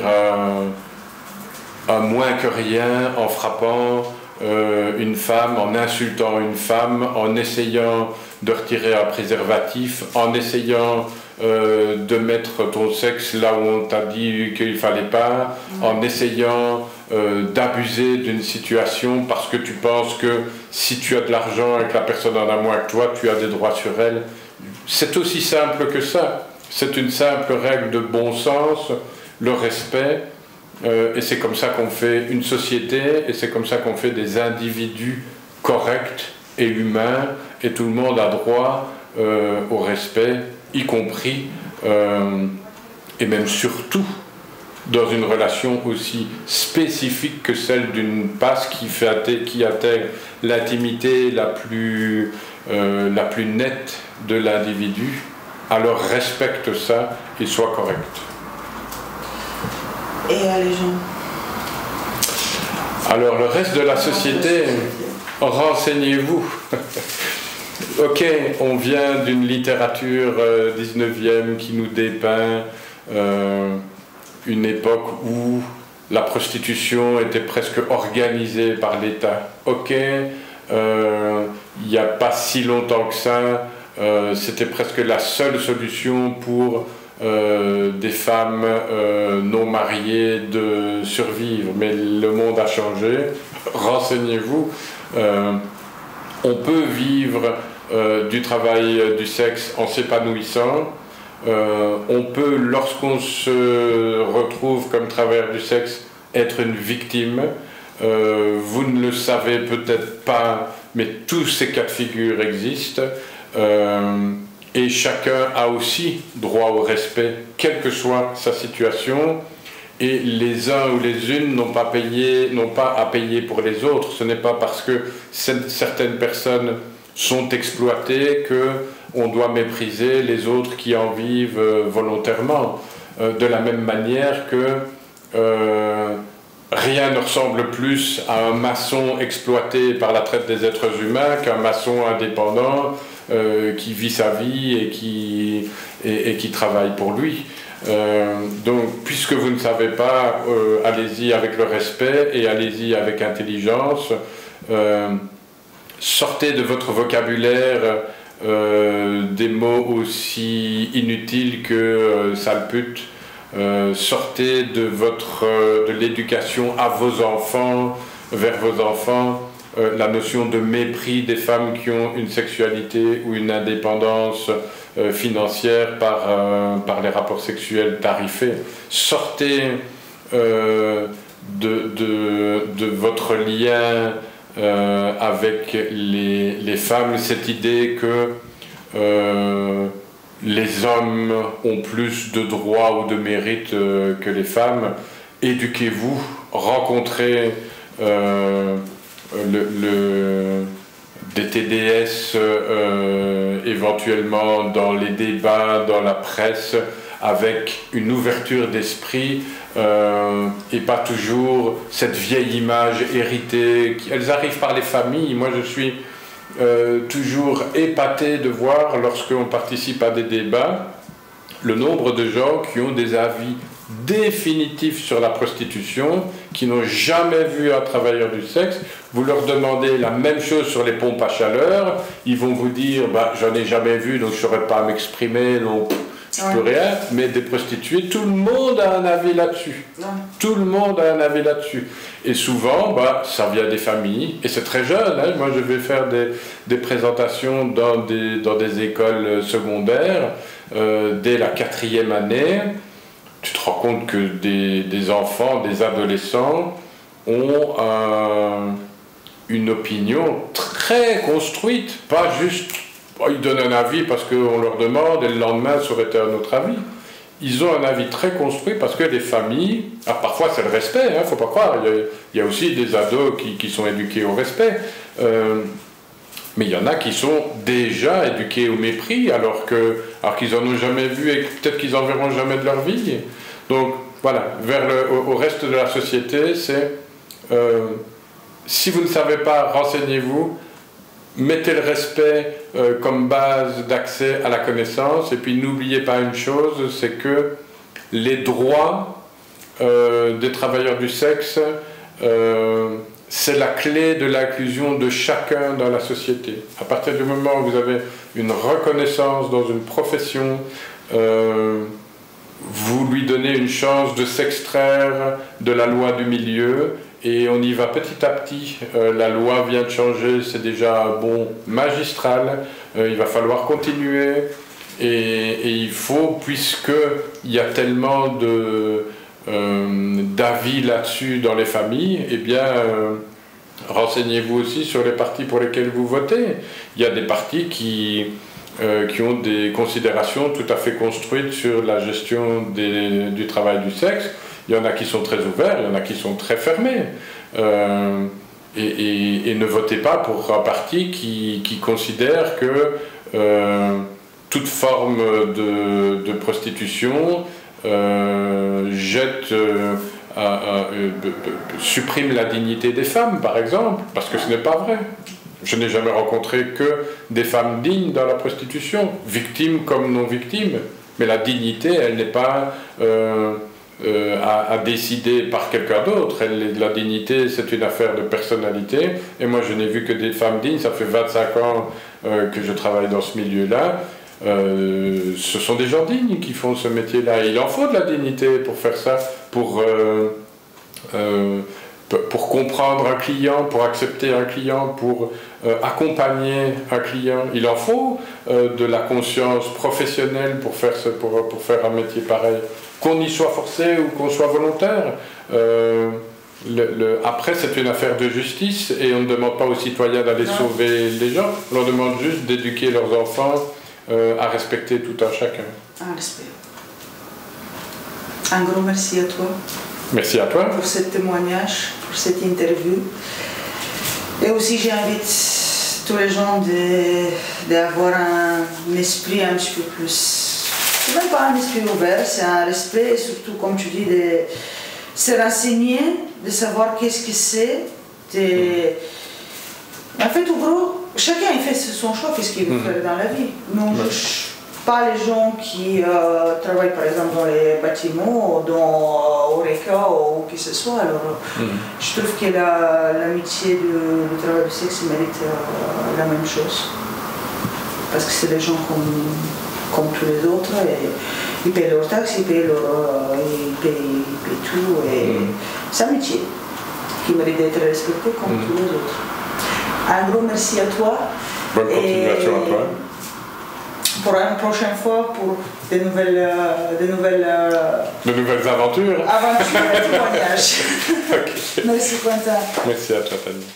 un moins que rien en frappant une femme, en insultant une femme, en essayant de retirer un préservatif, en essayant de mettre ton sexe là où on t'a dit qu'il ne fallait pas, en essayant d'abuser d'une situation parce que tu penses que si tu as de l'argent et que la personne en a moins que toi, tu as des droits sur elle. C'est aussi simple que ça. C'est une simple règle de bon sens, le respect. Et c'est comme ça qu'on fait une société, et c'est comme ça qu'on fait des individus corrects et humains, et tout le monde a droit au respect, y compris, et même surtout, dans une relation aussi spécifique que celle d'une passe qui atteigne l'intimité la plus nette de l'individu. Alors respecte ça et sois correct. Et les gens? Alors le reste de la société, renseignez-vous. Ok, on vient d'une littérature 19e qui nous dépeint une époque où la prostitution était presque organisée par l'État. Ok, il n'y a pas si longtemps que ça, c'était presque la seule solution pour des femmes non mariées de survivre, mais le monde a changé. Renseignez-vous. On peut vivre du travail du sexe en s'épanouissant. On peut, lorsqu'on se retrouve comme travailleur du sexe, être une victime. Vous ne le savez peut-être pas, mais tous ces cas de figure existent. Et chacun a aussi droit au respect, quelle que soit sa situation, et les uns ou les unes n'ont pas à payer pour les autres. Ce n'est pas parce que certaines personnes sont exploitées que on doit mépriser les autres qui en vivent volontairement. De la même manière que rien ne ressemble plus à un maçon exploité par la traite des êtres humains qu'un maçon indépendant qui vit sa vie et qui travaille pour lui. Donc, puisque vous ne savez pas, allez-y avec le respect et allez-y avec intelligence. Sortez de votre vocabulaire des mots aussi inutiles que sale pute. Sortez de l'éducation à vos enfants, vers vos enfants, la notion de mépris des femmes qui ont une sexualité ou une indépendance financière par les rapports sexuels tarifés. Sortez de votre lien avec les femmes, cette idée que les hommes ont plus de droits ou de mérites que les femmes. Éduquez-vous, rencontrez des TDS éventuellement dans les débats, dans la presse, avec une ouverture d'esprit et pas toujours cette vieille image héritée. Elles arrivent par les familles. Moi, je suis toujours épaté de voir, lorsqu'on participe à des débats, le nombre de gens qui ont des avis définitifs sur la prostitution, qui n'ont jamais vu un travailleur du sexe. Vous leur demandez la même chose sur les pompes à chaleur, ils vont vous dire bah, j'en ai jamais vu donc je ne saurais pas m'exprimer, donc je peux rien. Mais des prostituées, tout le monde a un avis là-dessus. Tout le monde a un avis là-dessus. Et souvent, bah, ça vient des familles, et c'est très jeune. Hein. Moi, je vais faire des présentations dans des écoles secondaires dès la 4e année. Tu te rends compte que des enfants, des adolescents ont une opinion très construite, pas juste ils donnent un avis parce qu'on leur demande et le lendemain ça aurait été un autre avis. Ils ont un avis très construit parce que les familles, parfois c'est le respect, il ne faut pas croire, il y a aussi des ados qui sont éduqués au respect, mais il y en a qui sont déjà éduqués au mépris alors qu'ils n'en ont jamais vu et peut-être qu'ils n'en verront jamais de leur vie. Donc voilà, au reste de la société, c'est si vous ne savez pas, renseignez-vous, mettez le respect comme base d'accès à la connaissance, et puis n'oubliez pas une chose, c'est que les droits des travailleurs du sexe, c'est la clé de l'inclusion de chacun dans la société. À partir du moment où vous avez une reconnaissance dans une profession, vous lui donnez une chance de s'extraire de la loi du milieu, et on y va petit à petit. La loi vient de changer, c'est déjà un bond magistral, il va falloir continuer, et il faut, puisqu'il y a tellement d'avis là-dessus dans les familles, eh bien, renseignez-vous aussi sur les partis pour lesquels vous votez. Il y a des partis qui ont des considérations tout à fait construites sur la gestion du travail du sexe. Il y en a qui sont très ouverts, il y en a qui sont très fermés. Et ne votez pas pour un parti qui considère que toute forme de prostitution supprime la dignité des femmes, par exemple, parce que ce n'est pas vrai. Je n'ai jamais rencontré que des femmes dignes dans la prostitution, victimes comme non victimes. Mais la dignité, elle n'est pas à décider par quelqu'un d'autre. La dignité, c'est une affaire de personnalité. Et moi, je n'ai vu que des femmes dignes. Ça fait 25 ans que je travaille dans ce milieu-là. Ce sont des gens dignes qui font ce métier-là. Il en faut de la dignité pour faire ça, pour comprendre un client, pour accepter un client, pour accompagner un client. Il en faut de la conscience professionnelle pour faire un métier pareil. Qu'on y soit forcé ou qu'on soit volontaire. Après, c'est une affaire de justice et on ne demande pas aux citoyens d'aller sauver les gens. On leur demande juste d'éduquer leurs enfants à respecter tout un chacun. Un respect. Un grand merci à toi. Merci à toi. Pour ce témoignage, pour cette interview. Et aussi, j'invite tous les gens d'avoir un esprit un petit peu plus. C'est même pas un esprit ouvert, c'est un respect et surtout, comme tu dis, de se renseigner, de savoir qu'est-ce que c'est. En fait, au gros, chacun il fait son choix, qu'est-ce qu'il veut faire dans la vie. Mais on ne juge pas les gens qui travaillent par exemple dans les bâtiments, ou dans Oreca ou qui que ce soit. Alors, je trouve que l'amitié du travail du sexe mérite la même chose. Parce que c'est des gens comme tous les autres. Et ils payent leurs taxes, ils payent tout. Et c'est un métier qui mérite d'être respecté comme tous les autres. Un gros merci à toi. Bonne continuation à toi. Pour une prochaine fois, pour de nouvelles aventures. Aventures et témoignages. Okay. Merci Quentin. Merci à toi, Tania.